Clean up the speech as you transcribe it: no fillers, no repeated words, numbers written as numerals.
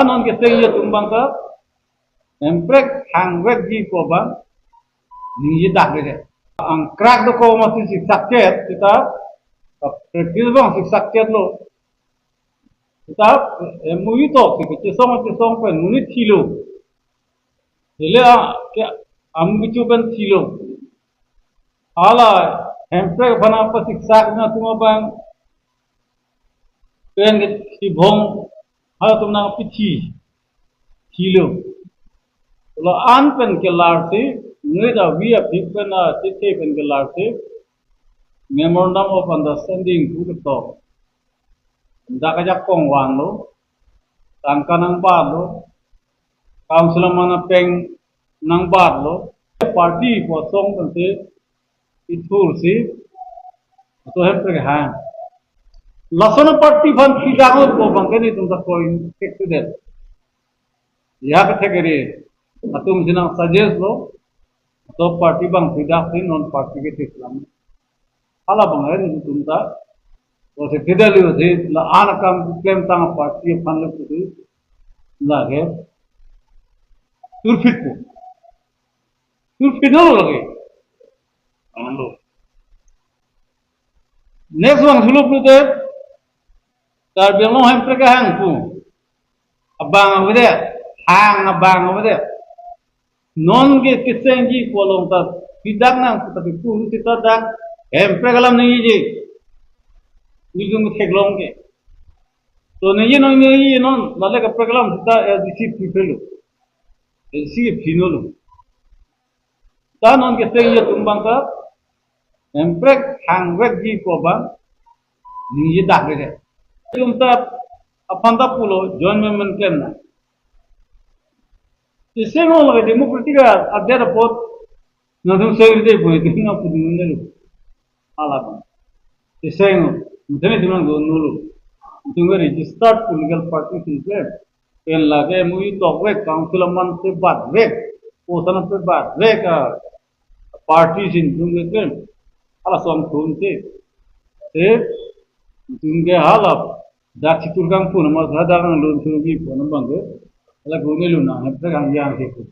non ke seng ye tumbang ka emprek hangwek gi ko ba ni dak de ang crack do ko ma si sakket kita practice bang si sakket lo kita mui to ki song pen muni thilo hele ke am bichu pen thilo ala emprek bana pa si sak na tuma bang pen ki bong ha tumna pichi thilo lo an pen ke lar se ngai da we a big pen a tete pen ke lar se memorandum of understanding ku to da ka jak kong wan lo tangka nang ba lo council mana peng nang ba lo party po song pen se ithur se to hem pre ha lason party van kidago ko bangani tum da coin tek de ya ka thegere atum jinang suggest lo तो पार्टी बंग फिदा से non party के इस्लाम हाला बंग है नहीं तुमता तो से फिदा लियो से ला आन काम क्लेम तांग पार्टी फन ले तो लागे तुरफिट नो लगे आनंदो नेक्स्ट वन सुलभ पुते तार बेलो हम प्रका हंग पु अबांग अवदे हांग अबांग अवदे non ke kisengi kolong ta tidak nang tapi pun kita dah empregalam ni je ni jung keglong ke to ni non lale ka pregalam kita disi pipelu disi finolo ta non ke sengi tumbang ka empreg hangwek ji ko ba ni je dak de tumta apanda pulo join member kenna Iseng orang lagi demokratik ada report, nanti saya itu boleh dengan apa dengan lu, alat. Iseng, mungkin itu orang dulu, tunggu registered political party sistem, yang lagi mui togwek council man se bad wek, posan se bad wek party sin tunggu kan, alat soal phone se tunggu halap, dah citurkan pun, mas ada orang lain tunggu phone bangga. Ala gune luna, hepre gang yang ke.